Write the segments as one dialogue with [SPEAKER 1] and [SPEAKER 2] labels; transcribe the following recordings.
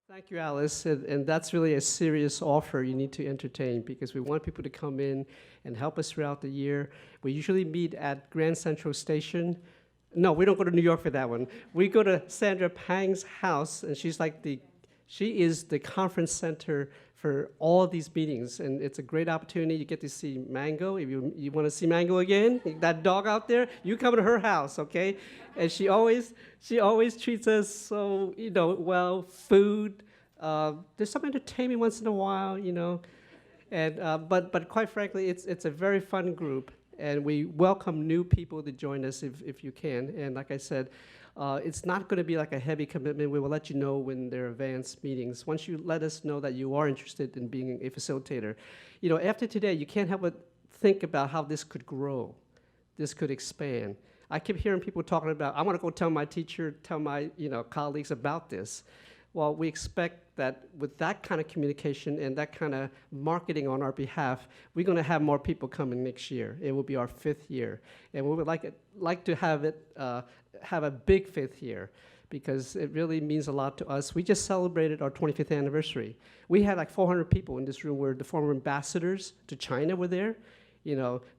[SPEAKER 1] Thank you, Alice. And that's really a serious offer you need to entertain because we want people to come in and help us throughout the year. We usually meet at Grand Central Station. No, we don't go to New York for that one. We go to Sandra Pang's house, and she is the conference center for all these meetings, and it's a great opportunity. You get to see Mango. If you want to see Mango again, that dog out there, you come to her house, okay? And she always treats us so, well, food. There's some entertainment once in a while, and but quite frankly, it's a very fun group, and we welcome new people to join us if you can. And like I said, it's not going to be like a heavy commitment. We will let you know when there are advanced meetings. Once you let us know that you are interested in being a facilitator, after today, you can't help but think about how this could grow, this could expand. I keep hearing people talking about, I want to go tell my teacher, tell my colleagues about this. Well, we expect that with that kind of communication and that kind of marketing on our behalf, we're going to have more people coming next year. It will be our 5th year, and we would like to have a big 5th year because it really means a lot to us. We just celebrated our 25th anniversary. We had like 400 people in this room where the former ambassadors to China were there.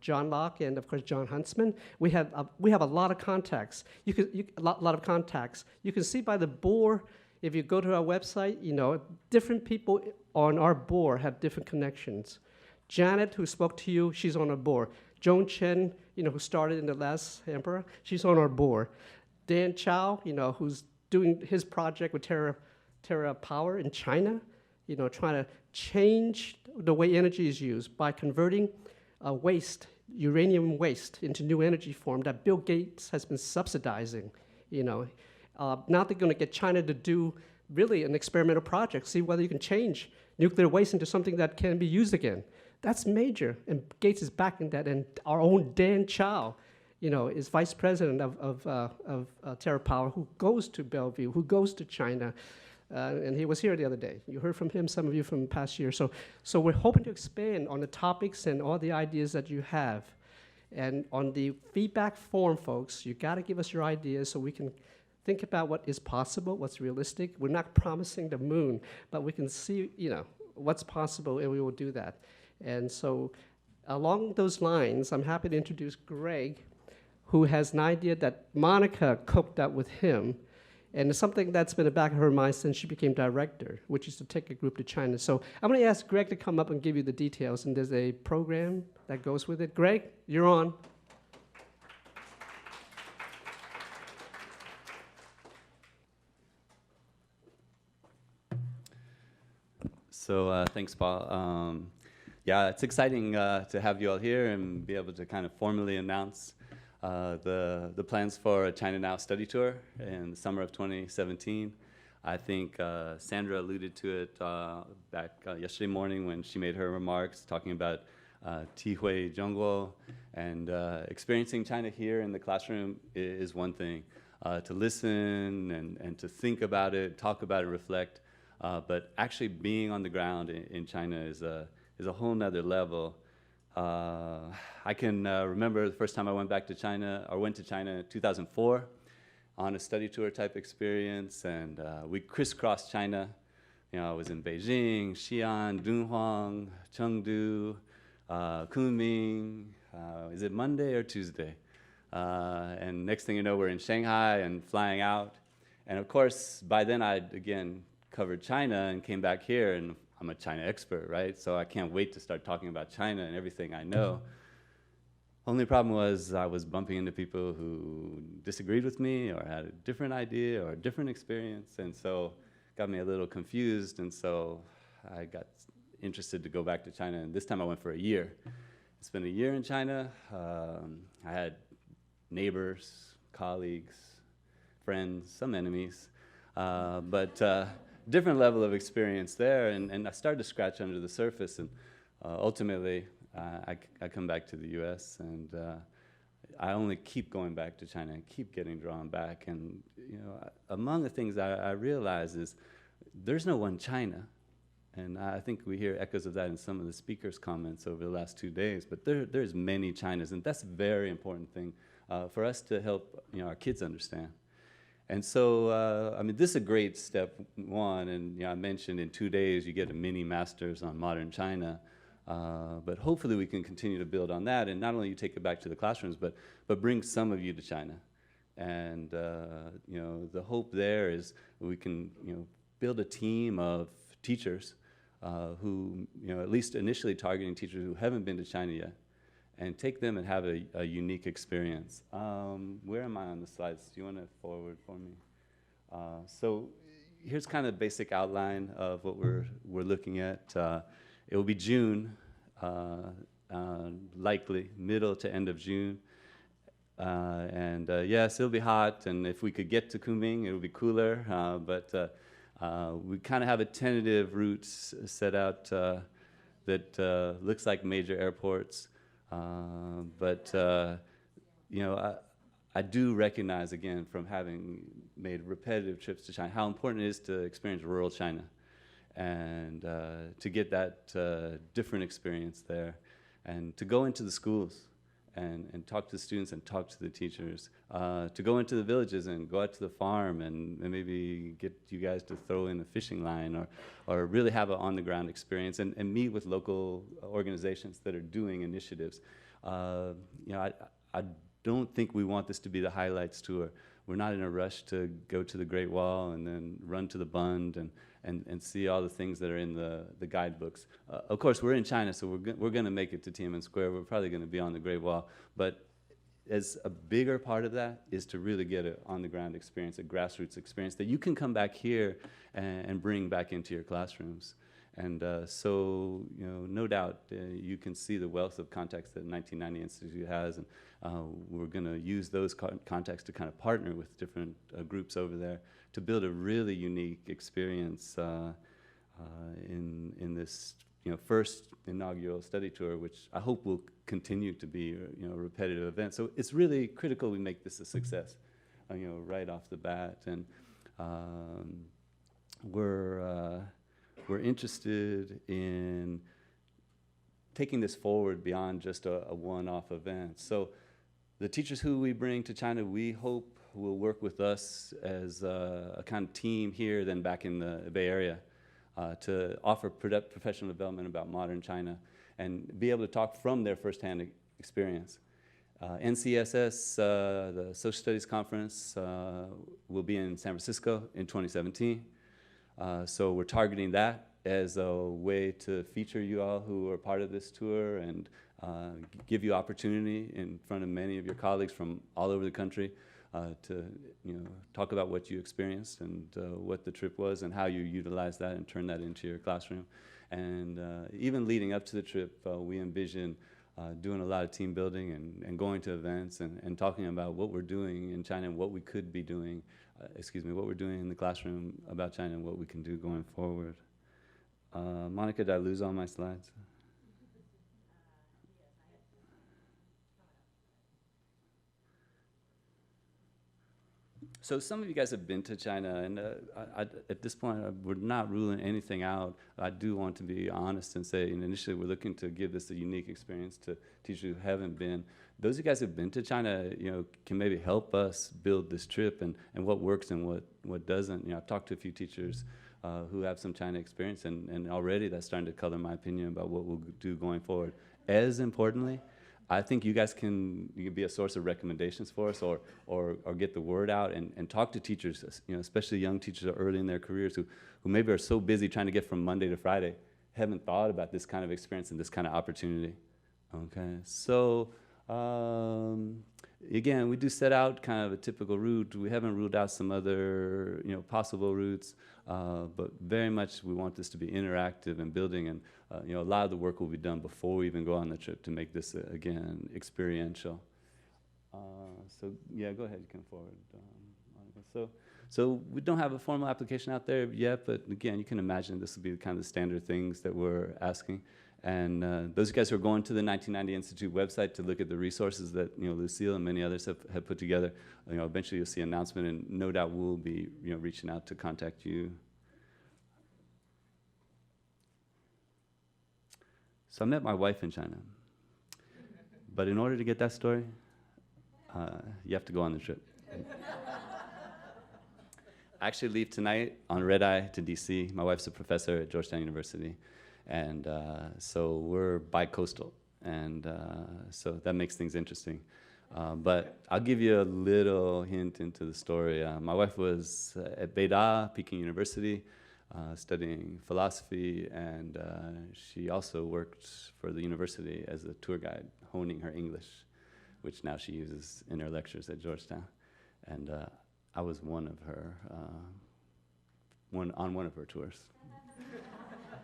[SPEAKER 1] John Locke and of course John Huntsman. We have a lot of contacts. A lot of contacts. You can see by the board. If you go to our website, different people on our board have different connections. Janet, who spoke to you, she's on our board. Joan Chen, who started in the last emperor, she's on our board. Dan Chow, who's doing his project with Terra Power in China, trying to change the way energy is used by converting uranium waste into new energy form that Bill Gates has been subsidizing, Now they're going to get China to do really an experimental project, see whether you can change nuclear waste into something that can be used again. That's major, and Gates is backing that, and our own Dan Chow, is vice president of Terra Power, who goes to Bellevue, who goes to China, and he was here the other day. You heard from him, some of you from the past year. So we're hoping to expand on the topics and all the ideas that you have. And on the feedback form, folks, you got to give us your ideas so we can think about what is possible, what's realistic. We're not promising the moon, but we can see, what's possible, and we will do that. And so along those lines, I'm happy to introduce Greg, who has an idea that Monica cooked up with him, and it's something that's been in the back of her mind since she became director, which is to take a group to China. So I'm going to ask Greg to come up and give you the details, and there's a program that goes with it. Greg, you're on.
[SPEAKER 2] So thanks, Paul. Yeah, it's exciting to have you all here and be able to kind of formally announce the plans for a China Now study tour in the summer of 2017. I think Sandra alluded to it back yesterday morning when she made her remarks talking about Tihui Zhongguo, and experiencing China here in the classroom is one thing. To listen and to think about it, talk about it, reflect. But actually being on the ground in China is a whole nother level. I can remember the first time I went to China in 2004 on a study tour type experience, and we crisscrossed China. I was in Beijing, Xi'an, Dunhuang, Chengdu, Kunming. Is it Monday or Tuesday? And next thing you know, we're in Shanghai and flying out. And of course, by then I'd again covered China and came back here, and I'm a China expert, right? So I can't wait to start talking about China and everything I know. Only problem was I was bumping into people who disagreed with me or had a different idea or a different experience, and so got me a little confused, and so I got interested to go back to China, and this time I went for a year. It's been a year in China. I had neighbors, colleagues, friends, some enemies, but different level of experience there, and I started to scratch under the surface, and ultimately I come back to the US, and I only keep going back to China and keep getting drawn back. And among the things I realize is there's no one China, and I think we hear echoes of that in some of the speakers' comments over the last 2 days, but there's many Chinas, and that's a very important thing for us to help our kids understand. And so, I mean, this is a great step one, and I mentioned in 2 days you get a mini master's on modern China, but hopefully we can continue to build on that, and not only you take it back to the classrooms, but bring some of you to China. And the hope there is we can build a team of teachers who at least initially targeting teachers who haven't been to China yet, and take them and have a unique experience. Where am I on the slides? Do you want to forward for me? So here's kind of a basic outline of what we're looking at. It will be June, likely middle to end of June. Yes, it'll be hot, and if we could get to Kunming, it would be cooler, but we kind of have a tentative route set out that looks like major airports. I do recognize, again, from having made repetitive trips to China, how important it is to experience rural China and to get that different experience there, and to go into the schools and talk to the students and talk to the teachers, to go into the villages and go out to the farm and maybe get you guys to throw in a fishing line, or really have an on-the-ground experience and meet with local organizations that are doing initiatives. I don't think we want this to be the highlights tour. We're not in a rush to go to the Great Wall and then run to the Bund and see all the things that are in the guidebooks. Of course, we're in China, so we're going to make it to Tiananmen Square. We're probably going to be on the Great Wall. But as a bigger part of that is to really get an on-the-ground experience, a grassroots experience that you can come back here and bring back into your classrooms. And no doubt, you can see the wealth of contacts that 1990 Institute has, and we're going to use those contacts to kind of partner with different groups over there to build a really unique experience in this first inaugural study tour, which I hope will continue to be a repetitive event. So it's really critical we make this a success, right off the bat, and we're interested in taking this forward beyond just a one-off event. So the teachers who we bring to China, we hope will work with us as a kind of team here, then back in the Bay Area, to offer professional development about modern China and be able to talk from their firsthand experience. NCSS, the Social Studies Conference, will be in San Francisco in 2017. So we're targeting that as a way to feature you all who are part of this tour and give you opportunity in front of many of your colleagues from all over the country to talk about what you experienced and what the trip was and how you utilized that and turn that into your classroom. And even leading up to the trip, we envision doing a lot of team building and going to events and talking about what we're doing in China and what we could be doing, what we're doing in the classroom about China and what we can do going forward. Monica, did I lose all my slides? So some of you guys have been to China, and at this point, we're not ruling anything out. I do want to be honest and say, initially, we're looking to give this a unique experience to teachers who haven't been. Those of you guys who have been to China, can maybe help us build this trip and what works and what doesn't. I've talked to a few teachers who have some China experience, and already that's starting to color my opinion about what we'll do going forward. As importantly, I think you guys can be a source of recommendations for us, or get the word out and talk to teachers, especially young teachers early in their careers who maybe are so busy trying to get from Monday to Friday, haven't thought about this kind of experience and this kind of opportunity. Okay, so again, we do set out kind of a typical route. We haven't ruled out some other possible routes, but very much we want this to be interactive and building, and a lot of the work will be done before we even go on the trip to make this again experiential. So yeah, go ahead, you can forward. So we don't have a formal application out there yet, but again, you can imagine this will be kind of the standard things that we're asking. And those guys who are going to the 1990 Institute website to look at the resources that Lucille and many others have put together, eventually you'll see an announcement, and no doubt we'll be reaching out to contact you. So I met my wife in China, but in order to get that story, you have to go on the trip. I actually leave tonight on red eye to DC. My wife's a professor at Georgetown University, and so we're bi-coastal, and so that makes things interesting. But I'll give you a little hint into the story. My wife was at Beida, Peking University, studying philosophy, and she also worked for the university as a tour guide, honing her English, which now she uses in her lectures at Georgetown. And I was one of her, on one of her tours.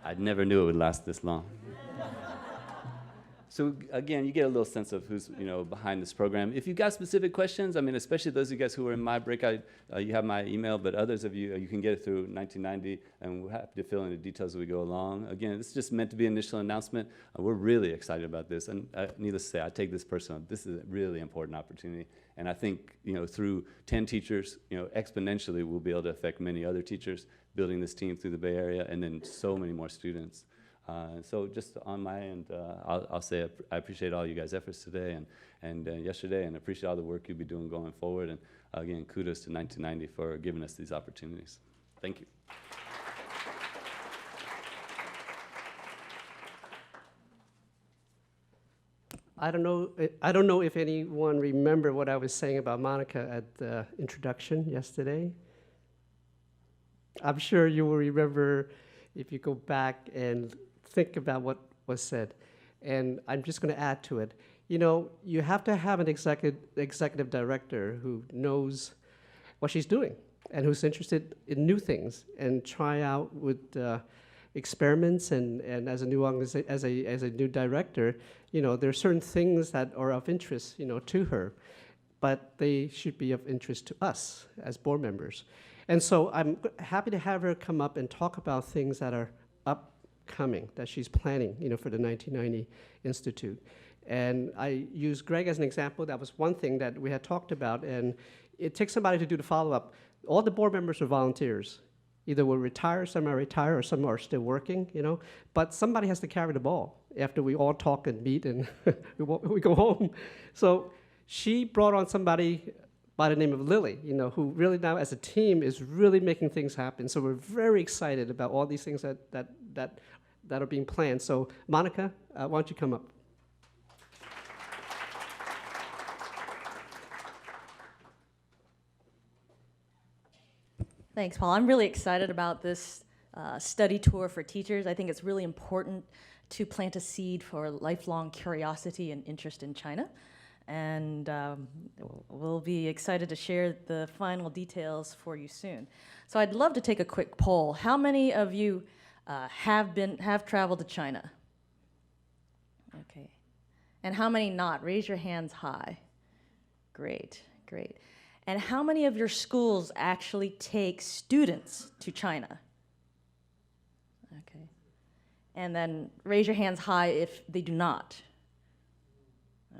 [SPEAKER 2] I never knew it would last this long. So again, you get a little sense of who's behind this program. If you've got specific questions, I mean, especially those of you guys who were in my breakout, you have my email, but others of you, you can get it through 1990, and we're happy to fill in the details as we go along. Again, this is just meant to be an initial announcement. We're really excited about this, and needless to say, I take this personally. This is a really important opportunity, and I think through 10 teachers, exponentially we'll be able to affect many other teachers building this team through the Bay Area, and then so many more students. So just on my end, I'll say I appreciate all you guys' efforts today and yesterday, and appreciate all the work you'll be doing going forward. And again, kudos to 1990 for giving us these opportunities. Thank you.
[SPEAKER 1] I don't know if anyone remember what I was saying about Monica at the introduction yesterday. I'm sure you will remember if you go back and think about what was said. And I'm just going to add to it. You have to have an executive director who knows what she's doing and who's interested in new things and try out with experiments. And as a new as a new director, there are certain things that are of interest, to her, but they should be of interest to us as board members. And so I'm happy to have her come up and talk about things that are upcoming, that she's planning, for the 1990 Institute. And I use Greg as an example. That was one thing that we had talked about, and it takes somebody to do the follow-up. All the board members are volunteers. Either will retire, some are retired, or some are still working, but somebody has to carry the ball after we all talk and meet and we go home. So she brought on somebody by the name of Lily, who really now as a team is really making things happen. So we're very excited about all these things that are being planned. So Monica, why don't you come up?
[SPEAKER 3] Thanks, Paul. I'm really excited about this study tour for teachers. I think it's really important to plant a seed for lifelong curiosity and interest in China. And we'll be excited to share the final details for you soon. So I'd love to take a quick poll. How many of you have traveled to China? Okay. And how many not? Raise your hands high. Great, great. And how many of your schools actually take students to China? Okay. And then raise your hands high if they do not.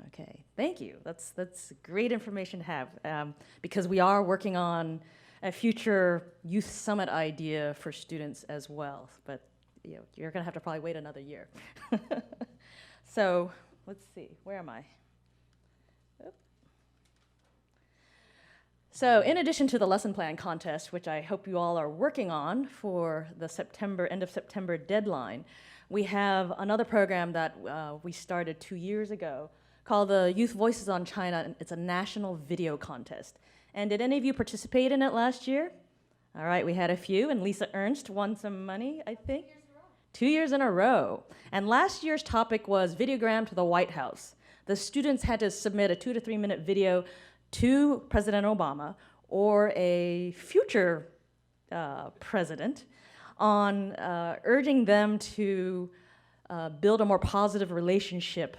[SPEAKER 3] Okay, thank you. That's great information to have because we are working on a future youth summit idea for students as well. But you're going to have to probably wait another year. So let's see, where am I? Oop. So in addition to the lesson plan contest, which I hope you all are working on for the end of September deadline, we have another program that we started 2 years ago called the Youth Voices on China. And it's a national video contest. And did any of you participate in it last year? All right, we had a few, and Lisa Ernst won some money, I think. 2 years in a row. And last year's topic was Videogram to the White House. The students had to submit a 2 to 3 minute video to President Obama or a future president on urging them to build a more positive relationship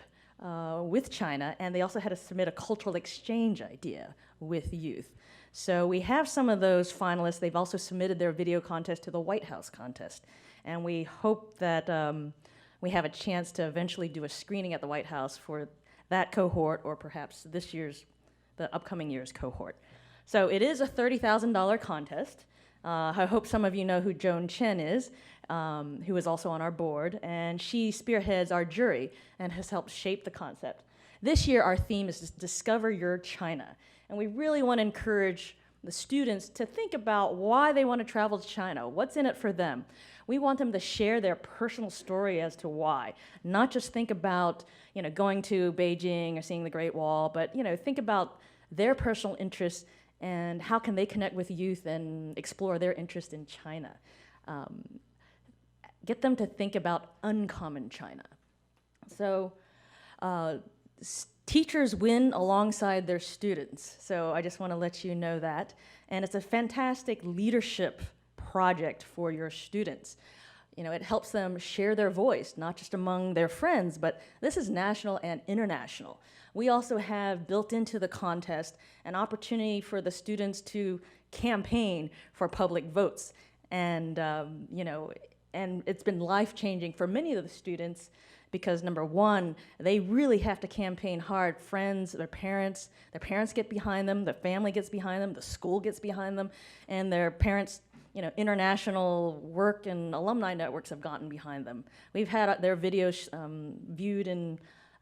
[SPEAKER 3] with China, and they also had to submit a cultural exchange idea with youth. So we have some of those finalists. They've also submitted their video contest to the White House contest, and we hope that we have a chance to eventually do a screening at the White House for that cohort, or perhaps the upcoming year's cohort. So it is a $30,000 contest. I hope some of you know who Joan Cheng is, who is also on our board, and she spearheads our jury and has helped shape the concept. This year, our theme is Discover Your China, and we really want to encourage the students to think about why they want to travel to China, what's in it for them. We want them to share their personal story as to why, not just think about, going to Beijing or seeing the Great Wall, but, think about their personal interests and how can they connect with youth and explore their interest in China. Get them to think about uncommon China. So teachers win alongside their students. So I just want to let you know that. And it's a fantastic leadership project for your students. It helps them share their voice, not just among their friends, but this is national and international. We also have built into the contest an opportunity for the students to campaign for public votes. And, and it's been life-changing for many of the students because, number one, they really have to campaign hard. Friends, their parents get behind them, the family gets behind them, the school gets behind them, and their parents' international work and alumni networks have gotten behind them. We've had their videos viewed in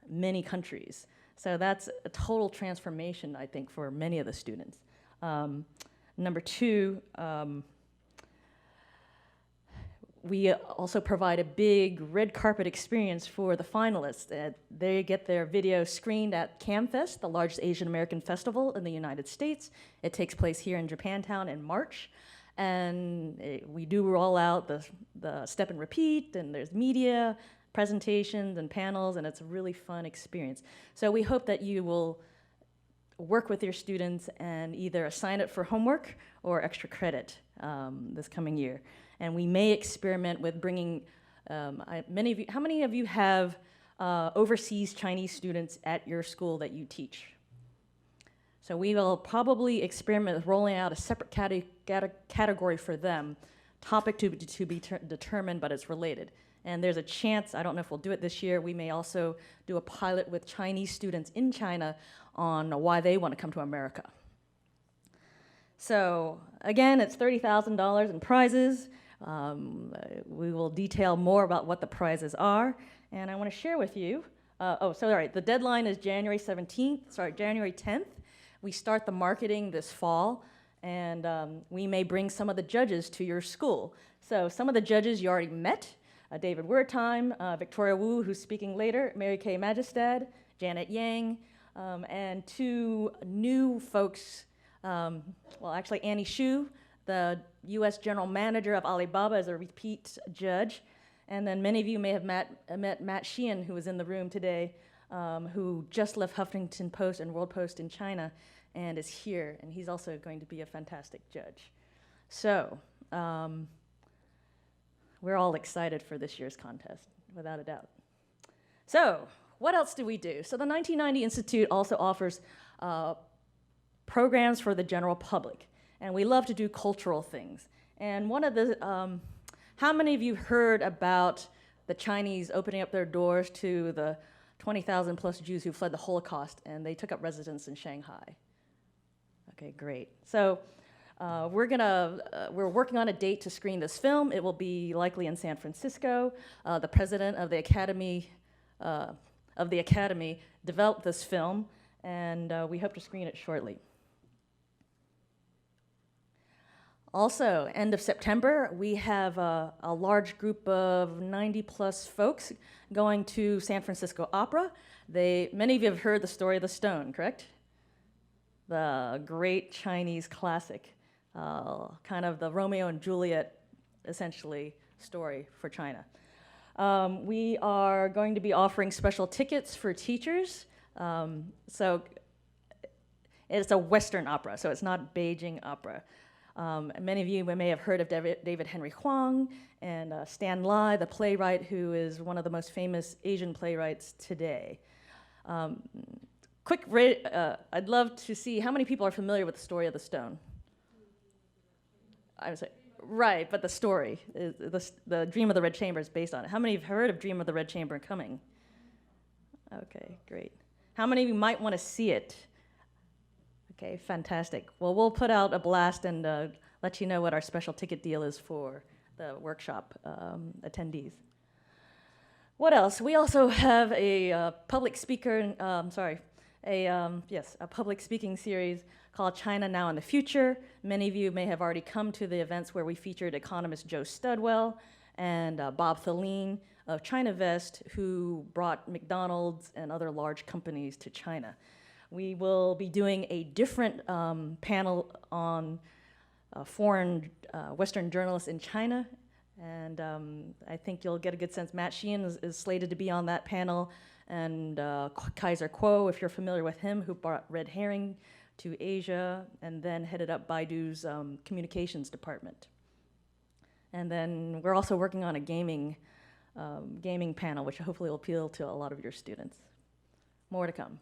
[SPEAKER 3] many countries. So that's a total transformation, I think, for many of the students. Number two, we also provide a big red carpet experience for the finalists. They get their video screened at CAMFest, the largest Asian American festival in the United States. It takes place here in Japantown in March. And we do roll out the step and repeat, and there's media, presentations, and panels, and it's a really fun experience. So we hope that you will work with your students and either assign it for homework or extra credit this coming year. And we may experiment with bringing, how many of you have overseas Chinese students at your school that you teach? So we will probably experiment with rolling out a separate category for them, topic to be determined, but it's related. And there's a chance, I don't know if we'll do it this year, we may also do a pilot with Chinese students in China on why they want to come to America. So again, it's $30,000 in prizes. We will detail more about what the prizes are. And I want to share with you, the deadline is January 10th. We start the marketing this fall, and we may bring some of the judges to your school. So some of the judges you already met, David Wertheim, Victoria Wu, who's speaking later, Mary Kay Majestad, Janet Yang, and two new folks, actually Annie Xu, the US General Manager of Alibaba, is a repeat judge. And then many of you may have met Matt Sheehan, who was in the room today, who just left Huffington Post and World Post in China and is here, and he's also going to be a fantastic judge. So, we're all excited for this year's contest, without a doubt. So, what else do we do? So the 1990 Institute also offers programs for the general public, and we love to do cultural things. And one of the, how many of you heard about the Chinese opening up their doors to the 20,000 plus Jews who fled the Holocaust, and they took up residence in Shanghai? Okay, great. So we're working on a date to screen this film. It will be likely in San Francisco. The president of the Academy developed this film, and we hope to screen it shortly. Also, end of September, we have a large group of 90 plus folks going to San Francisco Opera. Many of you have heard the story of the stone, correct? The great Chinese classic, kind of the Romeo and Juliet, essentially, story for China. We are going to be offering special tickets for teachers. So it's a Western opera, so it's not Beijing opera. Many of you may have heard of David Henry Hwang and Stan Lai, the playwright who is one of the most famous Asian playwrights today. I'd love to see how many people are familiar with the story of the stone. I would say, right, but the story, the Dream of the Red Chamber is based on it. How many have heard of Dream of the Red Chamber coming? Okay, great. How many of you might want to see it? Okay, fantastic. Well, we'll put out a blast and let you know what our special ticket deal is for the workshop attendees. What else? We also have a public speaker, a public speaking series called China Now and the Future. Many of you may have already come to the events where we featured economist Joe Studwell and Bob Thaleen of China Vest, who brought McDonald's and other large companies to China. We will be doing a different panel on foreign Western journalists in China, and I think you'll get a good sense. Matt Sheehan is slated to be on that panel, and Kaiser Kuo, if you're familiar with him, who brought Red Herring to Asia and then headed up Baidu's communications department. And then we're also working on a gaming panel, which hopefully will appeal to a lot of your students. More to come.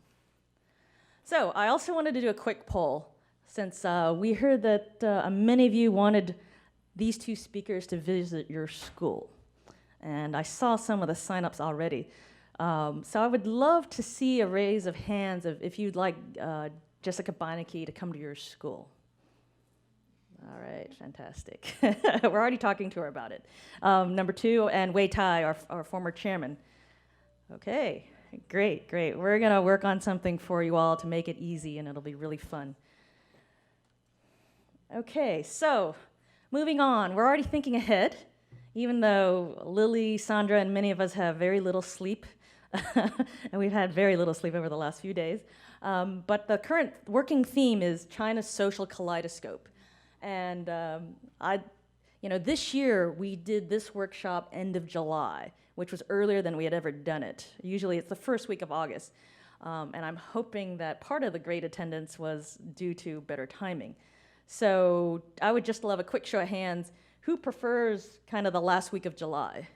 [SPEAKER 3] So I also wanted to do a quick poll, since we heard that many of you wanted these two speakers to visit your school. And I saw some of the signups already. So I would love to see a raise of hands if you'd like Jessica Beinecke to come to your school. All right, fantastic. We're already talking to her about it. Number two, and Wei Tai, our former chairman. Okay, great. We're gonna work on something for you all to make it easy, and it'll be really fun. Okay, so moving on, we're already thinking ahead, even though Lily, Sandra, and many of us have very little sleep, and we've had very little sleep over the last few days. But the current working theme is China's Social Kaleidoscope. And this year we did this workshop end of July, which was earlier than we had ever done it. Usually it's the first week of August. And I'm hoping that part of the great attendance was due to better timing. So I would just love a quick show of hands. Who prefers kind of the last week of July?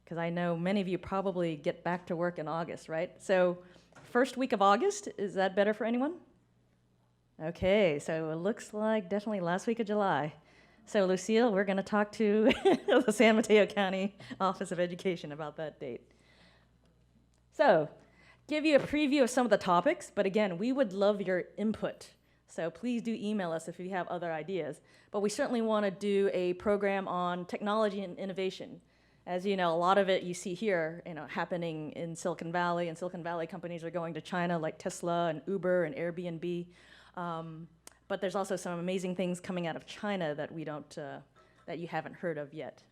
[SPEAKER 3] Because I know many of you probably get back to work in August, right? So first week of August, is that better for anyone? Okay, so it looks like definitely last week of July. So Lucille, we're going to talk to the San Mateo County Office of Education about that date. So, give you a preview of some of the topics, but again, we would love your input. So please do email us if you have other ideas. But we certainly want to do a program on technology and innovation. As you know, a lot of it you see here, happening in Silicon Valley, and Silicon Valley companies are going to China like Tesla and Uber and Airbnb. But there's also some amazing things coming out of China that that you haven't heard of yet.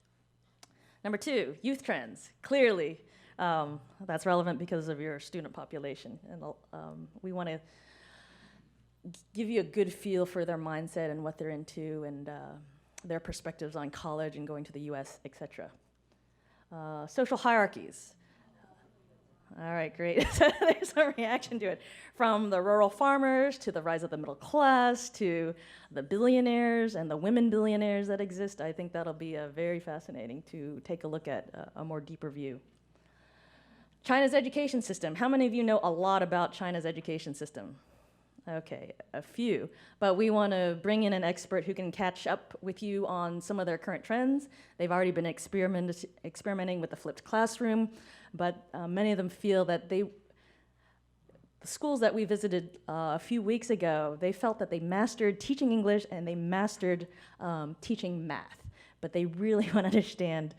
[SPEAKER 3] Number two, youth trends. Clearly, that's relevant because of your student population, and we want to give you a good feel for their mindset and what they're into, and their perspectives on college and going to the U.S., etc. Social hierarchies. All right, great. There's some reaction to it. From the rural farmers to the rise of the middle class to the billionaires and the women billionaires that exist. I think that'll be very fascinating to take a look at a more deeper view. China's education system. How many of you know a lot about China's education system? Okay, a few. But we want to bring in an expert who can catch up with you on some of their current trends. They've already been experimenting with the flipped classroom, but many of them feel that the schools that we visited a few weeks ago, they felt that they mastered teaching English and they mastered teaching math. But they really want to understand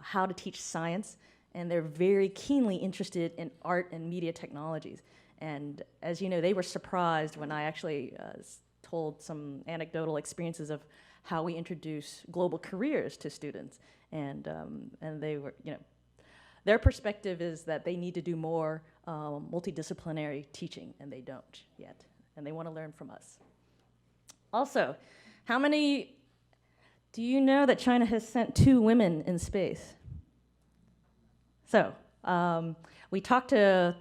[SPEAKER 3] how to teach science, and they're very keenly interested in art and media technologies. And as you know, they were surprised when I actually told some anecdotal experiences of how we introduce global careers to students. And they were, their perspective is that they need to do more multidisciplinary teaching, and they don't yet. And they want to learn from us. Also, how many do you know that China has sent 2 women in space? So, we talked to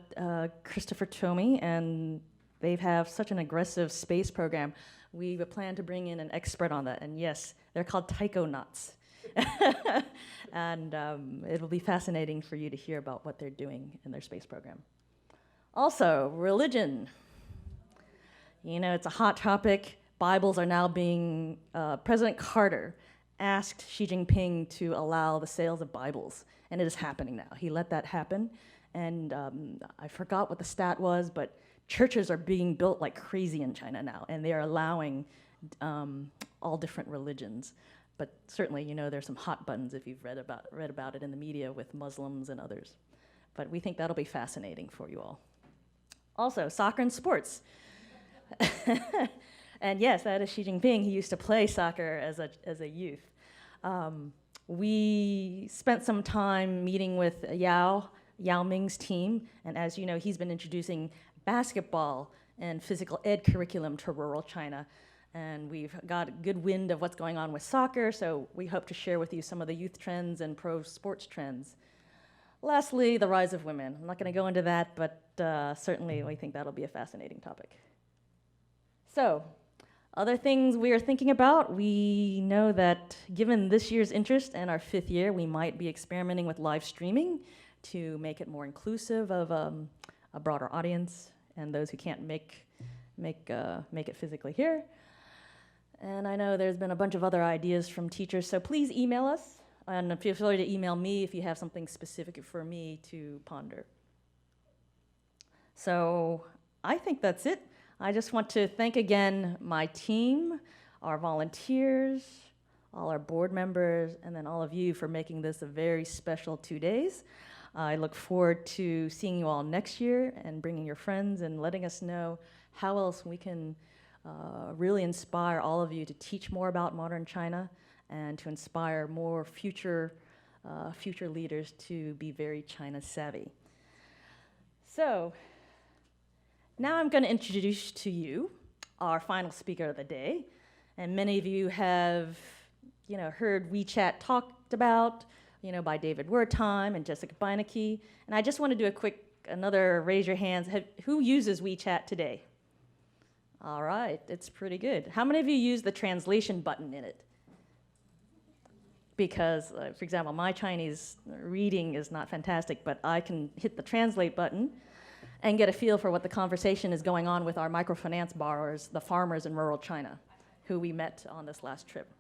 [SPEAKER 3] Christopher Tomey, and they have such an aggressive space program. We plan to bring in an expert on that, and yes, they're called taikonauts. And it'll be fascinating for you to hear about what they're doing in their space program. Also, religion. It's a hot topic. Bibles are now being, President Carter asked Xi Jinping to allow the sales of Bibles, and it is happening now. He let that happen. And I forgot what the stat was, but churches are being built like crazy in China now, and they are allowing all different religions. But certainly, there's some hot buttons if you've read about it in the media with Muslims and others. But we think that'll be fascinating for you all. Also, soccer and sports. And yes, that is Xi Jinping. He used to play soccer as a youth. We spent some time meeting with Yao Ming's team, and as you know, he's been introducing basketball and physical ed curriculum to rural China. And we've got a good wind of what's going on with soccer, so we hope to share with you some of the youth trends and pro sports trends. Lastly, the rise of women. I'm not going to go into that, but certainly we think that'll be a fascinating topic. So, other things we are thinking about, we know that given this year's interest and our 5th year, we might be experimenting with live streaming to make it more inclusive of a broader audience and those who can't make it physically here. And I know there's been a bunch of other ideas from teachers, so please email us, and feel free to email me if you have something specific for me to ponder. So I think that's it. I just want to thank again my team, our volunteers, all our board members, and then all of you for making this a very special 2 days. I look forward to seeing you all next year and bringing your friends and letting us know how else we can really inspire all of you to teach more about modern China and to inspire more future leaders to be very China savvy. So now I'm going to introduce to you our final speaker of the day. And many of you have heard WeChat talked about by David Wertheim and Jessica Beinecke. And I just want to do another raise your hands. Who uses WeChat today? All right, it's pretty good. How many of you use the translation button in it? Because, for example, my Chinese reading is not fantastic, but I can hit the translate button and get a feel for what the conversation is going on with our microfinance borrowers, the farmers in rural China, who we met on this last trip.